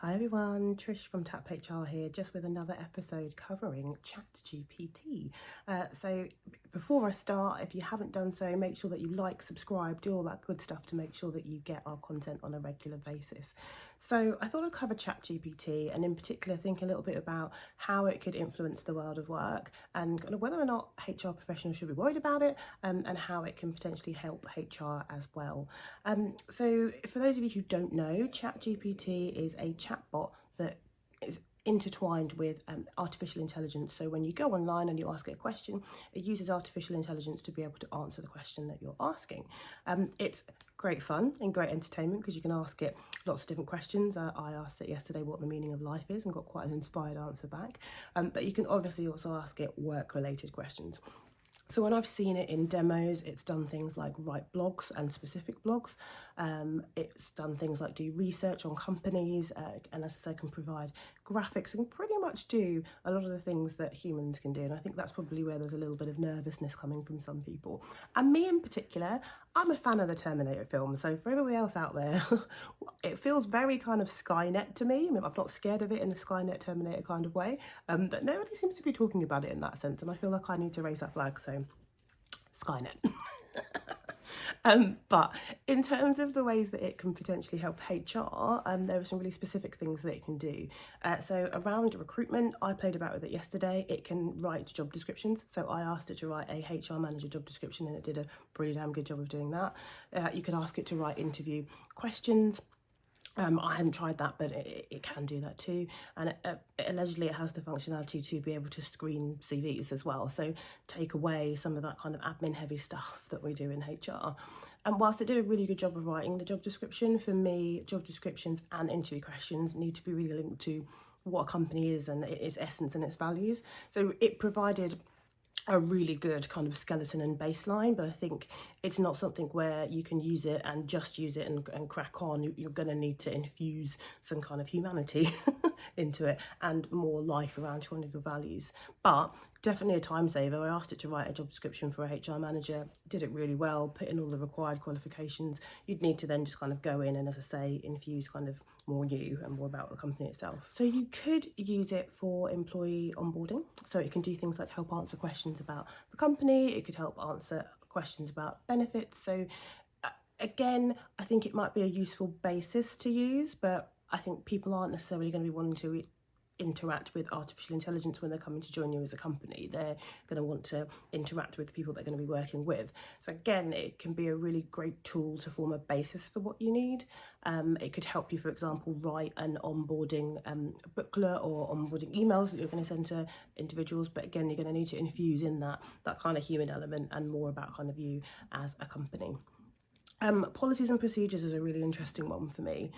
Hi everyone, Trish from Tap HR here, just with another episode covering ChatGPT. So before I start, if you haven't done so, make sure that you like, subscribe, do all that good stuff to make sure that you get our content on a regular basis. So I thought I'd cover ChatGPT and in particular think a little bit about how it could influence the world of work and kind of whether or not HR professionals should be worried about it, and how it can potentially help HR as well. So for those of you who don't know, ChatGPT is a chatbot that is intertwined with artificial intelligence. So when you go online and you ask it a question, it uses artificial intelligence to be able to answer the question that you're asking. It's great fun and great entertainment because you can ask it lots of different questions. I asked it yesterday what the meaning of life is and got quite an inspired answer back. But you can obviously also ask it work-related questions. So when I've seen it in demos, it's done things like write blogs and specific blogs. It's done things like do research on companies, and as I say, can provide graphics and pretty much do a lot of the things that humans can do. And I think that's probably where there's a little bit of nervousness coming from some people. And me in particular, I'm a fan of the Terminator film. So for everybody else out there, it feels very kind of Skynet to me. I mean, I'm not scared of it in the Skynet Terminator kind of way, but nobody seems to be talking about it in that sense. And I feel like I need to raise that flag. So Skynet. But in terms of the ways that it can potentially help HR, there are some really specific things that it can do. So around recruitment, I played about with it yesterday. It can write job descriptions. So I asked it to write a HR manager job description and it did a pretty damn good job of doing that. You can ask it to write interview questions. I hadn't tried that, but it can do that too. And allegedly it has the functionality to be able to screen CVs as well. So take away some of that kind of admin heavy stuff that we do in HR. And whilst it did a really good job of writing the job description, for me, job descriptions and interview questions need to be really linked to what a company is and its essence and its values. So it provided a really good kind of skeleton and baseline, but I think it's not something where you can use it and just use it and crack on. You're going to need to infuse some kind of humanity into it and more life around your values. But definitely a time saver. I asked it to write a job description for a HR manager, did it really well, put in all the required qualifications. You'd need to then just kind of go in and, as I say, infuse kind of more you and more about the company itself. So you could use it for employee onboarding. So it can do things like help answer questions about the company. It could help answer questions about benefits. So again, I think it might be a useful basis to use, but I think people aren't necessarily going to be wanting to interact with artificial intelligence when they're coming to join you as a company. They're going to want to interact with the people they're going to be working with. So again, it can be a really great tool to form a basis for what you need. It could help you, for example, write an onboarding booklet or onboarding emails that you're going to send to individuals. But again, you're going to need to infuse in that kind of human element and more about kind of you as a company. Policies and procedures is a really interesting one for me.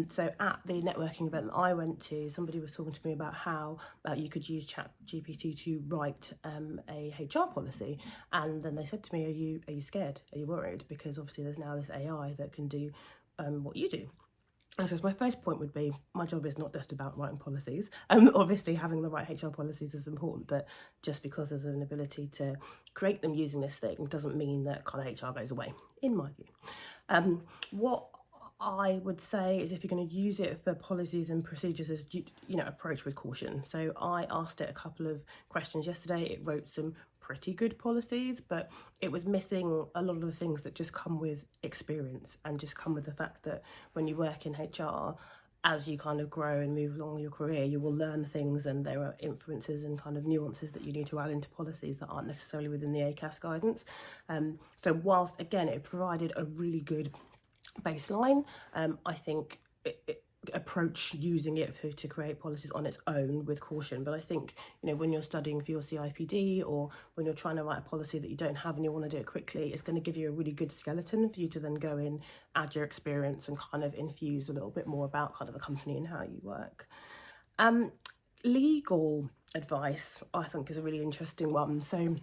So at the networking event that I went to, somebody was talking to me about how you could use ChatGPT to write a HR policy. And then they said to me, are you scared? Are you worried? Because obviously there's now this AI that can do what you do. And so my first point would be, my job is not just about writing policies. Obviously having the right HR policies is important, but just because there's an ability to create them using this thing doesn't mean that kind of HR goes away, in my view. What I would say is if you're going to use it for policies and procedures, is approach with caution. So I asked it a couple of questions yesterday. It wrote some pretty good policies, but it was missing a lot of the things that just come with experience and just come with the fact that when you work in HR, as you kind of grow and move along your career, you will learn things and there are inferences and kind of nuances that you need to add into policies that aren't necessarily within the ACAS guidance. So whilst, again, it provided a really good baseline, I think it approach using it to create policies on its own with caution. But I think, when you're studying for your CIPD or when you're trying to write a policy that you don't have and you want to do it quickly, it's going to give you a really good skeleton for you to then go in, add your experience and kind of infuse a little bit more about kind of the company and how you work. Legal advice, I think, is a really interesting one. So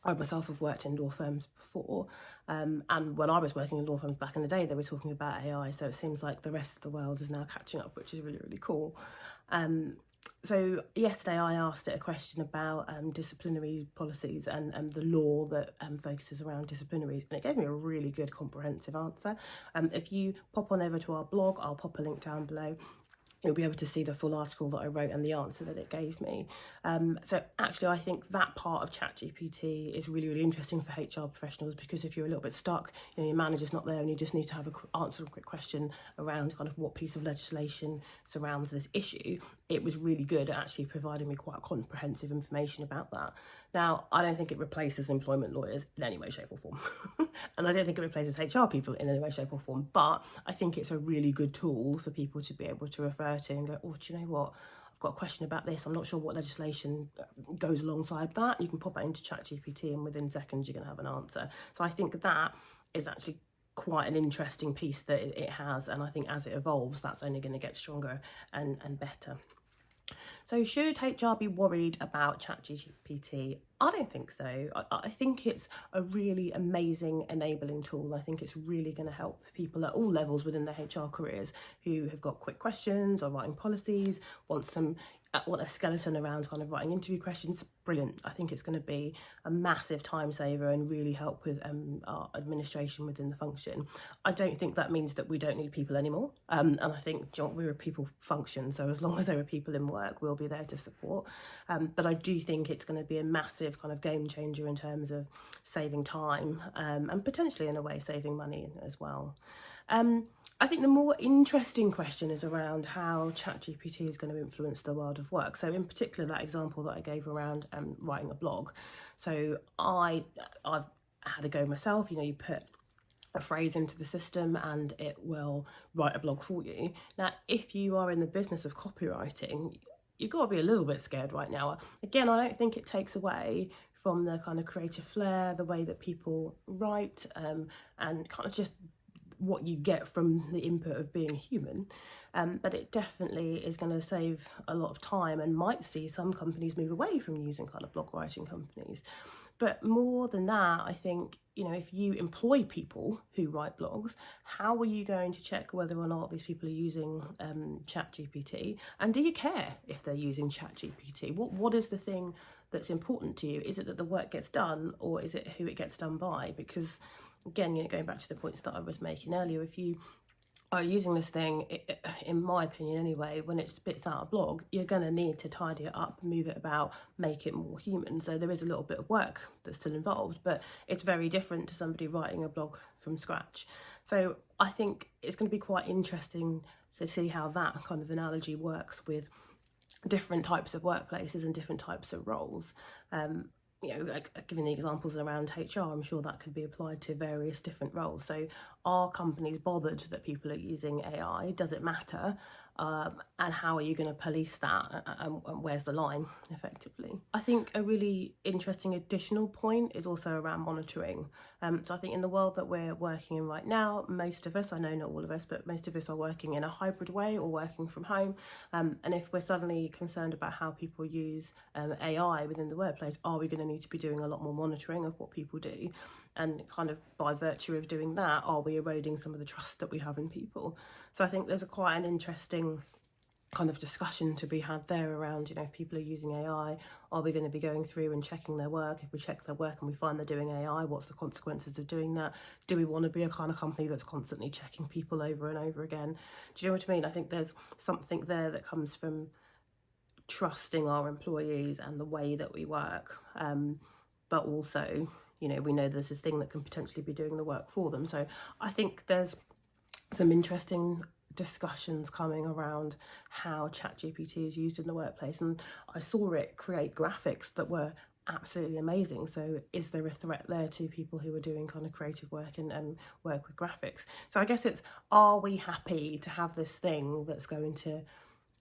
I myself have worked in law firms before, and when I was working in law firms back in the day, they were talking about AI, so it seems like the rest of the world is now catching up, which is really, really cool. So yesterday I asked it a question about disciplinary policies and the law that focuses around disciplinaries, and it gave me a really good comprehensive answer. If you pop on over to our blog, I'll pop a link down below. you'll be able to see the full article that I wrote and the answer that it gave me. So actually, I think that part of ChatGPT is really, really interesting for HR professionals, because if you're a little bit stuck, your manager's not there and you just need to have answer a quick question around kind of what piece of legislation surrounds this issue, it was really good at actually providing me quite comprehensive information about that. Now, I don't think it replaces employment lawyers in any way, shape or form. And I don't think it replaces HR people in any way, shape or form. But I think it's a really good tool for people to be able to refer to and go, oh, do you know what? I've got a question about this. I'm not sure what legislation goes alongside that. You can pop that into ChatGPT and within seconds you're going to have an answer. So I think that is actually quite an interesting piece that it has. And I think as it evolves, that's only going to get stronger and better. So should HR be worried about ChatGPT? I don't think so. I think it's a really amazing enabling tool. I think it's really going to help people at all levels within their HR careers who have got quick questions or writing policies, want a skeleton around kind of writing interview questions. Brilliant. I think it's going to be a massive time saver and really help with our administration within the function. I don't think that means that we don't need people anymore. And I think we're a people function, so as long as there are people in work, we'll be there to support. But I do think it's going to be a massive kind of game changer in terms of saving time and potentially in a way saving money as well. I think the more interesting question is around how ChatGPT is going to influence the world of work. So in particular, that example that I gave around writing a blog. So I've had a go myself. You put a phrase into the system and it will write a blog for you. Now, if you are in the business of copywriting, you've got to be a little bit scared right now. Again, I don't think it takes away from the kind of creative flair, the way that people write, and kind of just what you get from the input of being human. But it definitely is going to save a lot of time and might see some companies move away from using kind of blog writing companies. But more than that, I think, if you employ people who write blogs, how are you going to check whether or not these people are using ChatGPT? And do you care if they're using ChatGPT? What is the thing that's important to you? Is it that the work gets done, or is it who it gets done by? Because again, going back to the points that I was making earlier, if you are using this thing, in my opinion anyway, when it spits out a blog, you're going to need to tidy it up, move it about, make it more human. So there is a little bit of work that's still involved, but it's very different to somebody writing a blog from scratch. So I think it's going to be quite interesting to see how that kind of analogy works with different types of workplaces and different types of roles. Giving the examples around HR, I'm sure that could be applied to various different roles. So are companies bothered that people are using AI? Does it matter? And how are you going to police that? And where's the line, effectively? I think a really interesting additional point is also around monitoring. So I think in the world that we're working in right now, most of us, I know not all of us, but most of us are working in a hybrid way or working from home. And if we're suddenly concerned about how people use AI within the workplace, are we going to need to be doing a lot more monitoring of what people do? And kind of by virtue of doing that, are we eroding some of the trust that we have in people? So I think there's quite an interesting kind of discussion to be had there around, if people are using AI, are we going to be going through and checking their work? If we check their work and we find they're doing AI, what's the consequences of doing that? Do we want to be a kind of company that's constantly checking people over and over again? Do you know what I mean? I think there's something there that comes from trusting our employees and the way that we work, but also we know there's this thing that can potentially be doing the work for them. So I think there's some interesting discussions coming around how ChatGPT is used in the workplace, and I saw it create graphics that were absolutely amazing. So is there a threat there to people who are doing kind of creative work and work with graphics? So I guess it's, are we happy to have this thing that's going to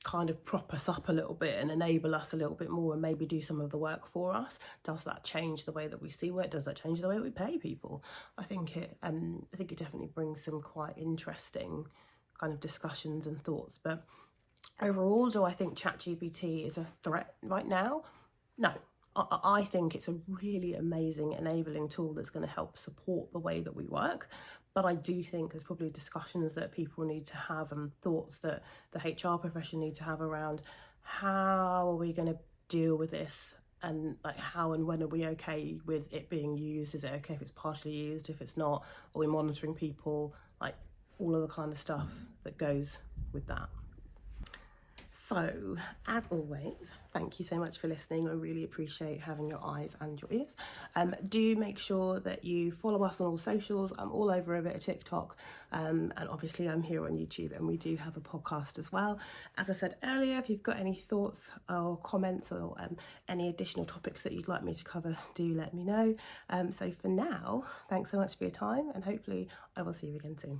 kind of prop us up a little bit and enable us a little bit more and maybe do some of the work for us? Does that change the way that we see work? Does that change the way that we pay people? I think it definitely brings some quite interesting kind of discussions and thoughts. But overall, do I think ChatGPT is a threat right now? No. I think it's a really amazing enabling tool that's going to help support the way that we work. But I do think there's probably discussions that people need to have and thoughts that the HR profession need to have around how are we going to deal with this, and like how and when are we okay with it being used? Is it okay if it's partially used? If it's not, are we monitoring people? Like all of the kind of stuff that goes with that. So, as always, thank you so much for listening. I really appreciate having your eyes and your ears. Do make sure that you follow us on all socials. I'm all over a bit of TikTok, and obviously I'm here on YouTube, and we do have a podcast as well. As I said earlier, if you've got any thoughts or comments or any additional topics that you'd like me to cover, do let me know. So for now, thanks so much for your time, and hopefully I will see you again soon.